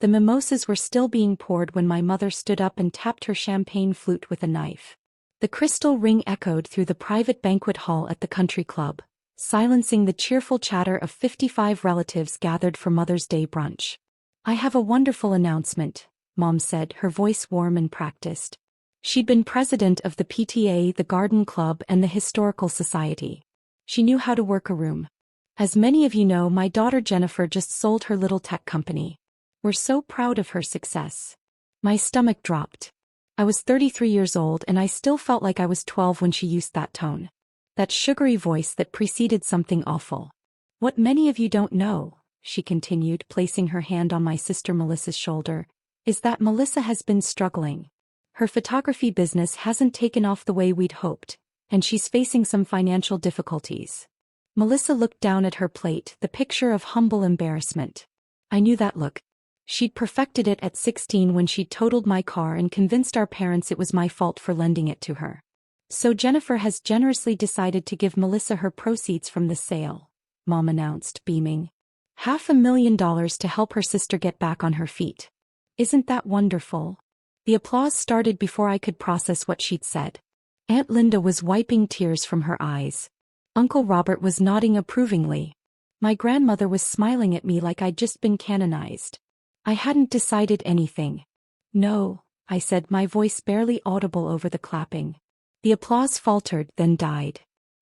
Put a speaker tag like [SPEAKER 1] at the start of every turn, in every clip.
[SPEAKER 1] The mimosas were still being poured when my mother stood up and tapped her champagne flute with a knife. The crystal ring echoed through the private banquet hall at the country club, silencing the cheerful chatter of 55 relatives gathered for Mother's Day brunch. "I have a wonderful announcement," Mom said, her voice warm and practiced. She'd been president of the PTA, the garden club, and the historical society. She knew how to work a room. "As many of you know, my daughter Jennifer just sold her little tech company. We're so proud of her success." My stomach dropped. I was 33 years old and I still felt like I was 12 when she used that tone. That sugary voice that preceded something awful. "What many of you don't know," she continued, placing her hand on my sister Melissa's shoulder, "is that Melissa has been struggling. Her photography business hasn't taken off the way we'd hoped, and she's facing some financial difficulties." Melissa looked down at her plate, the picture of humble embarrassment. I knew that look. She'd perfected it at 16 when she totaled my car and convinced our parents it was my fault for lending it to her. "So Jennifer has generously decided to give Melissa her proceeds from the sale," Mom announced, beaming. $500,000 to help her sister get back on her feet. Isn't that wonderful? The applause started before I could process what she'd said. Aunt Linda was wiping tears from her eyes. Uncle Robert was nodding approvingly. My grandmother was smiling at me like I'd just been canonized. I hadn't decided anything. "No," I said, my voice barely audible over the clapping. The applause faltered, then died.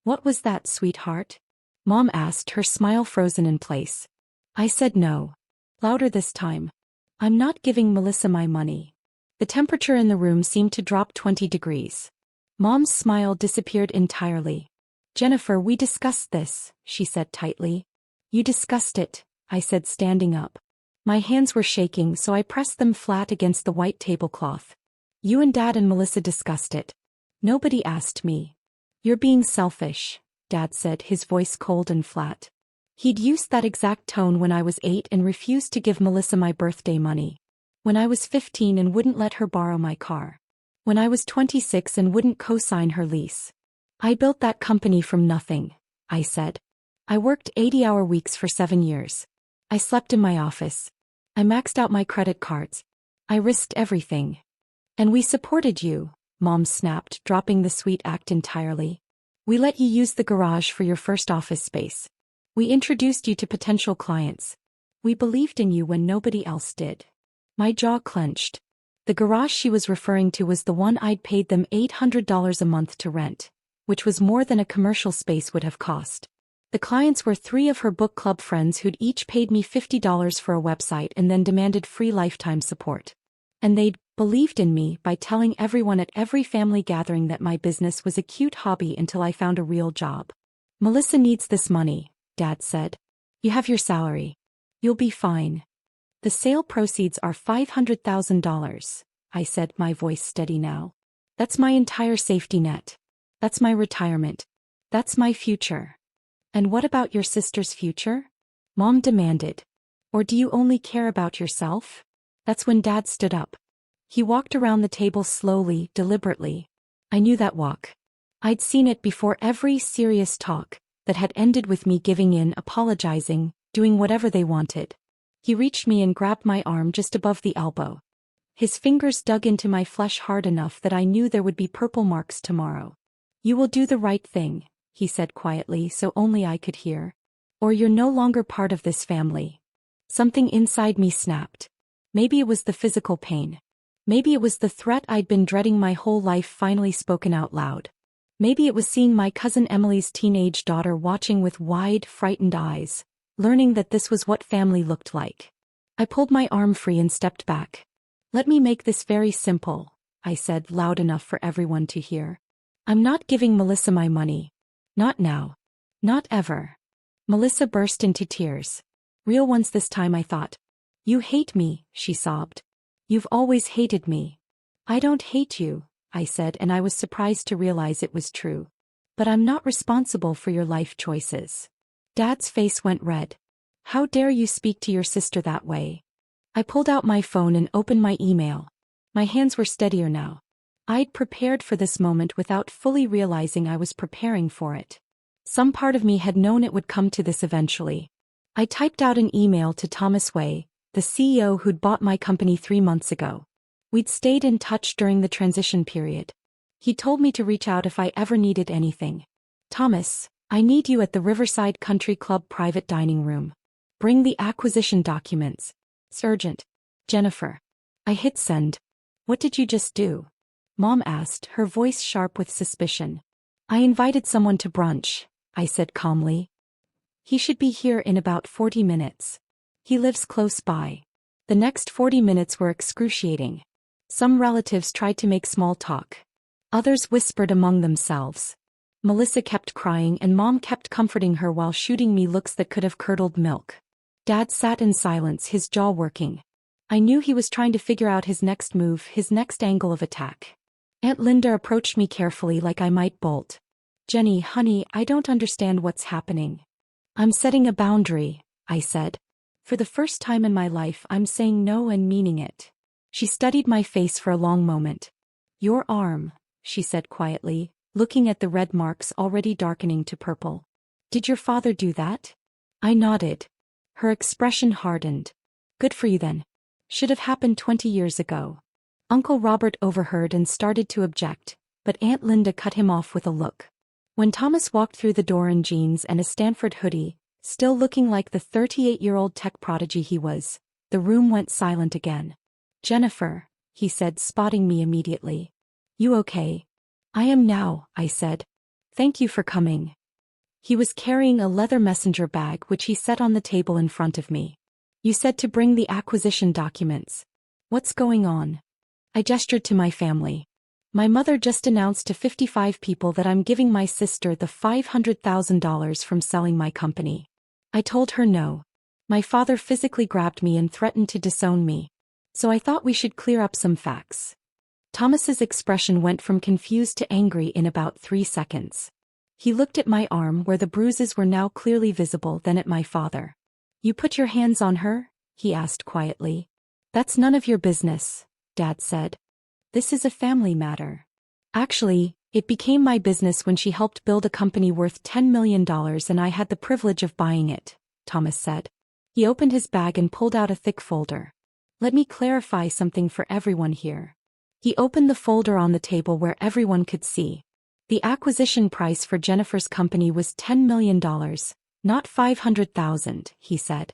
[SPEAKER 1] "What was that, sweetheart?" Mom asked, her smile frozen in place. I said no. Louder this time. "I'm not giving Melissa my money." The temperature in the room seemed to drop 20 degrees. Mom's smile disappeared entirely. "Jennifer, we discussed this," she said tightly. "You discussed it," I said, standing up. My hands were shaking, so I pressed them flat against the white tablecloth. "You and Dad and Melissa discussed it. Nobody asked me." "You're being selfish," Dad said, his voice cold and flat. He'd used that exact tone when I was 8 and refused to give Melissa my birthday money. When I was 15 and wouldn't let her borrow my car. When I was 26 and wouldn't co-sign her lease. "I built that company from nothing," I said. "I worked 80-hour weeks for 7 years. I slept in my office. I maxed out my credit cards. I risked everything. And we supported you," Mom snapped, dropping the sweet act entirely. "We let you use the garage for your first office space. We introduced you to potential clients. We believed in you when nobody else did." My jaw clenched. The garage she was referring to was the one I'd paid them $800 a month to rent, which was more than a commercial space would have cost. The clients were 3 of her book club friends who'd each paid me $50 for a website and then demanded free lifetime support. And they'd believed in me by telling everyone at every family gathering that my business was a cute hobby until I found a real job. "Melissa needs this money," Dad said. "You have your salary. You'll be fine." "The sale proceeds are $500,000, I said, my voice steady now. "That's my entire safety net. That's my retirement. That's my future." "And what about your sister's future?" Mom demanded. "Or do you only care about yourself?" That's when Dad stood up. He walked around the table slowly, deliberately. I knew that walk. I'd seen it before every serious talk that had ended with me giving in, apologizing, doing whatever they wanted. He reached me and grabbed my arm just above the elbow. His fingers dug into my flesh hard enough that I knew there would be purple marks tomorrow. "You will do the right thing," he said quietly so only I could hear. "Or you're no longer part of this family." Something inside me snapped. Maybe it was the physical pain. Maybe it was the threat I'd been dreading my whole life finally spoken out loud. Maybe it was seeing my cousin Emily's teenage daughter watching with wide, frightened eyes, learning that this was what family looked like. I pulled my arm free and stepped back. "Let me make this very simple," I said, loud enough for everyone to hear. "I'm not giving Melissa my money. Not now. Not ever." Melissa burst into tears. Real ones this time, I thought. "You hate me," she sobbed. "You've always hated me." "I don't hate you," I said, and I was surprised to realize it was true. "But I'm not responsible for your life choices." Dad's face went red. "How dare you speak to your sister that way?" I pulled out my phone and opened my email. My hands were steadier now. I'd prepared for this moment without fully realizing I was preparing for it. Some part of me had known it would come to this eventually. I typed out an email to Thomas Way, the CEO who'd bought my company 3 months ago. We'd stayed in touch during the transition period. He told me to reach out if I ever needed anything. Thomas, I need you at the Riverside Country Club private dining room. Bring the acquisition documents. It's urgent. Jennifer. I hit send. What did you just do? Mom asked, her voice sharp with suspicion. I invited someone to brunch, I said calmly. He should be here in about 40 minutes. He lives close by. The next 40 minutes were excruciating. Some relatives tried to make small talk. Others whispered among themselves. Melissa kept crying and Mom kept comforting her while shooting me looks that could have curdled milk. Dad sat in silence, his jaw working. I knew he was trying to figure out his next move, his next angle of attack. Aunt Linda approached me carefully like I might bolt. Jenny, honey, I don't understand what's happening. I'm setting a boundary, I said. For the first time in my life, I'm saying no and meaning it. She studied my face for a long moment. Your arm, she said quietly, looking at the red marks already darkening to purple. Did your father do that? I nodded. Her expression hardened. Good for you then. Should have happened 20 years ago. Uncle Robert overheard and started to object, but Aunt Linda cut him off with a look. When Thomas walked through the door in jeans and a Stanford hoodie, still looking like the 38-year-old tech prodigy he was, the room went silent again. Jennifer, he said, spotting me immediately. You okay? I am now, I said. Thank you for coming. He was carrying a leather messenger bag which he set on the table in front of me. You said to bring the acquisition documents. What's going on? I gestured to my family. My mother just announced to 55 people that I'm giving my sister the $500,000 from selling my company. I told her no. My father physically grabbed me and threatened to disown me. So I thought we should clear up some facts. Thomas's expression went from confused to angry in about 3 seconds. He looked at my arm where the bruises were now clearly visible, then at my father. You put your hands on her? He asked quietly. That's none of your business, Dad said. This is a family matter. Actually, it became my business when she helped build a company worth $10 million and I had the privilege of buying it, Thomas said. He opened his bag and pulled out a thick folder. Let me clarify something for everyone here. He opened the folder on the table where everyone could see. The acquisition price for Jennifer's company was $10 million, not $500,000, he said.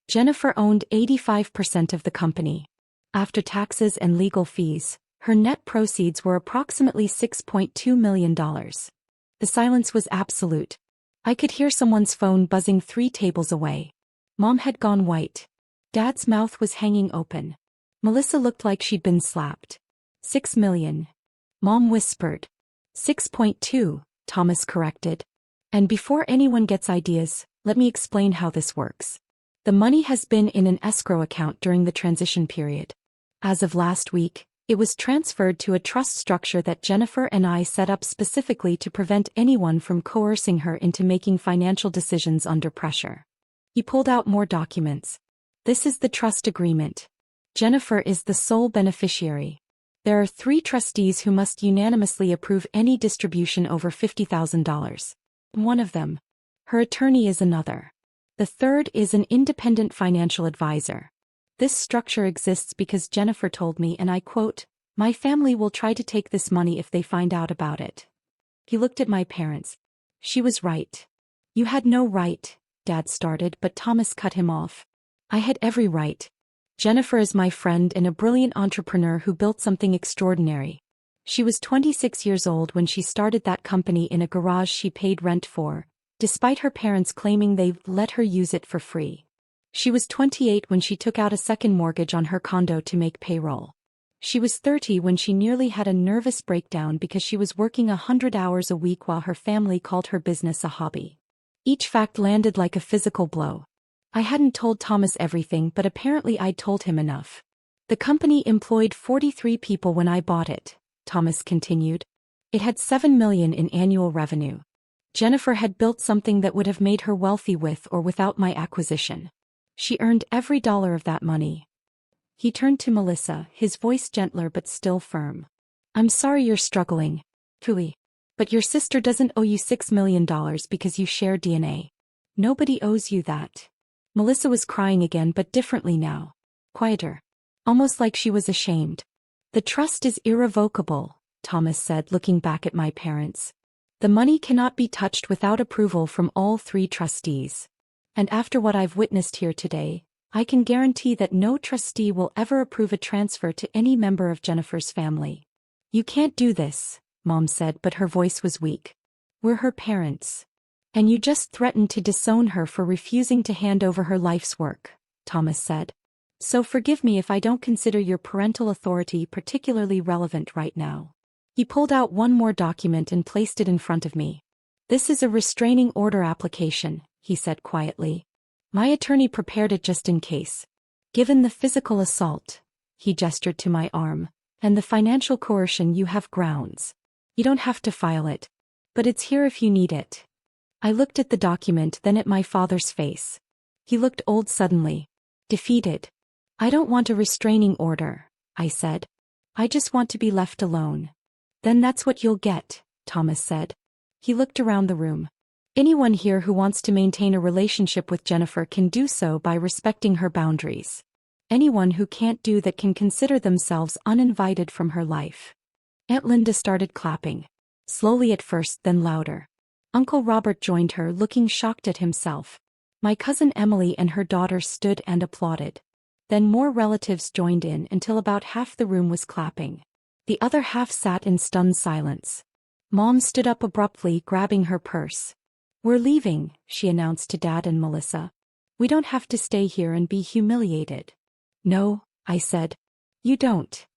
[SPEAKER 1] Jennifer owned 85% of the company. After taxes and legal fees, her net proceeds were approximately $6.2 million. The silence was absolute. I could hear someone's phone buzzing 3 tables away. Mom had gone white. Dad's mouth was hanging open. Melissa looked like she'd been slapped. $6 million. Mom whispered. 6.2, Thomas corrected. And before anyone gets ideas, let me explain how this works. The money has been in an escrow account during the transition period. As of last week, it was transferred to a trust structure that Jennifer and I set up specifically to prevent anyone from coercing her into making financial decisions under pressure. He pulled out more documents. This is the trust agreement. Jennifer is the sole beneficiary. There are 3 trustees who must unanimously approve any distribution over $50,000. One of them. Her attorney is another. The third is an independent financial advisor. This structure exists because Jennifer told me, and I quote, "My family will try to take this money if they find out about it." He looked at my parents. She was right. You had no right, Dad started, but Thomas cut him off. I had every right. Jennifer is my friend and a brilliant entrepreneur who built something extraordinary. She was 26 years old when she started that company in a garage she paid rent for, despite her parents claiming they let her use it for free. She was 28 when she took out a second mortgage on her condo to make payroll. She was 30 when she nearly had a nervous breakdown because she was working 100 hours a week while her family called her business a hobby. Each fact landed like a physical blow. I hadn't told Thomas everything, but apparently I'd told him enough. The company employed 43 people when I bought it, Thomas continued. It had $7 million in annual revenue. Jennifer had built something that would have made her wealthy with or without my acquisition. She earned every dollar of that money. He turned to Melissa, his voice gentler but still firm. I'm sorry you're struggling, truly. But your sister doesn't owe you $6 million because you share DNA. Nobody owes you that. Melissa was crying again, but differently now. quieter. Almost like she was ashamed. The trust is irrevocable, Thomas said, looking back at my parents. The money cannot be touched without approval from all 3 trustees. And after what I've witnessed here today, I can guarantee that no trustee will ever approve a transfer to any member of Jennifer's family. You can't do this, Mom said, but her voice was weak. We're her parents. And you just threatened to disown her for refusing to hand over her life's work, Thomas said. So forgive me if I don't consider your parental authority particularly relevant right now. He pulled out one more document and placed it in front of me. This is a restraining order application, he said quietly. My attorney prepared it just in case. Given the physical assault, he gestured to my arm, and the financial coercion, you have grounds. You don't have to file it. But it's here if you need it. I looked at the document, then at my father's face. He looked old suddenly. Defeated. I don't want a restraining order, I said. I just want to be left alone. Then that's what you'll get, Thomas said. He looked around the room. Anyone here who wants to maintain a relationship with Jennifer can do so by respecting her boundaries. Anyone who can't do that can consider themselves uninvited from her life. Aunt Linda started clapping. Slowly at first, then louder. Uncle Robert joined her, looking shocked at himself. My cousin Emily and her daughter stood and applauded. Then more relatives joined in until about half the room was clapping. The other half sat in stunned silence. Mom stood up abruptly, grabbing her purse. We're leaving, she announced to Dad and Melissa. We don't have to stay here and be humiliated. No, I said. You don't.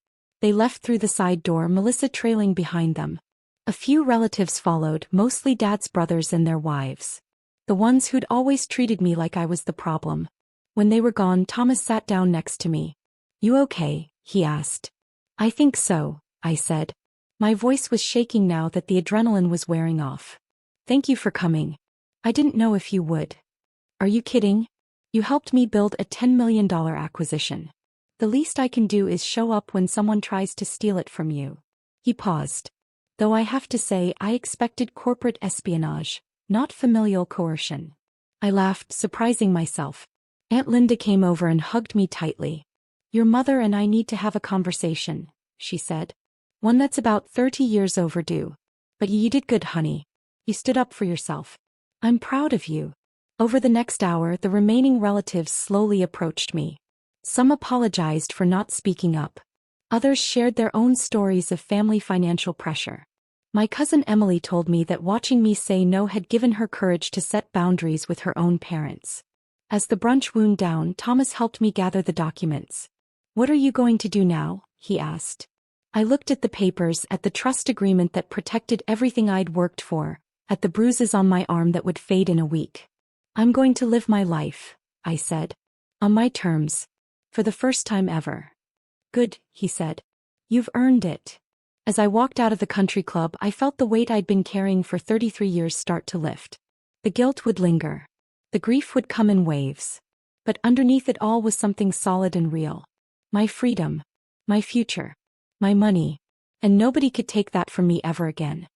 [SPEAKER 1] They left through the side door, Melissa trailing behind them. A few relatives followed, mostly Dad's brothers and their wives. The ones who'd always treated me like I was the problem. When they were gone, Thomas sat down next to me. You okay? He asked. I think so, I said. My voice was shaking now that the adrenaline was wearing off. Thank you for coming. I didn't know if you would. Are you kidding? You helped me build a $10 million acquisition. The least I can do is show up when someone tries to steal it from you. He paused. Though I have to say, I expected corporate espionage, not familial coercion. I laughed, surprising myself. Aunt Linda came over and hugged me tightly. Your mother and I need to have a conversation, she said. One that's about 30 years overdue. But you did good, honey. You stood up for yourself. I'm proud of you. Over the next hour, the remaining relatives slowly approached me. Some apologized for not speaking up. Others shared their own stories of family financial pressure. My cousin Emily told me that watching me say no had given her courage to set boundaries with her own parents. As the brunch wound down, Thomas helped me gather the documents. What are you going to do now? He asked. I looked at the papers, at the trust agreement that protected everything I'd worked for, at the bruises on my arm that would fade in a week. I'm going to live my life, I said. On my terms. For the first time ever. Good, he said. You've earned it. As I walked out of the country club, I felt the weight I'd been carrying for 33 years start to lift. The guilt would linger. The grief would come in waves. But underneath it all was something solid and real. My freedom. My future. My money. And nobody could take that from me ever again.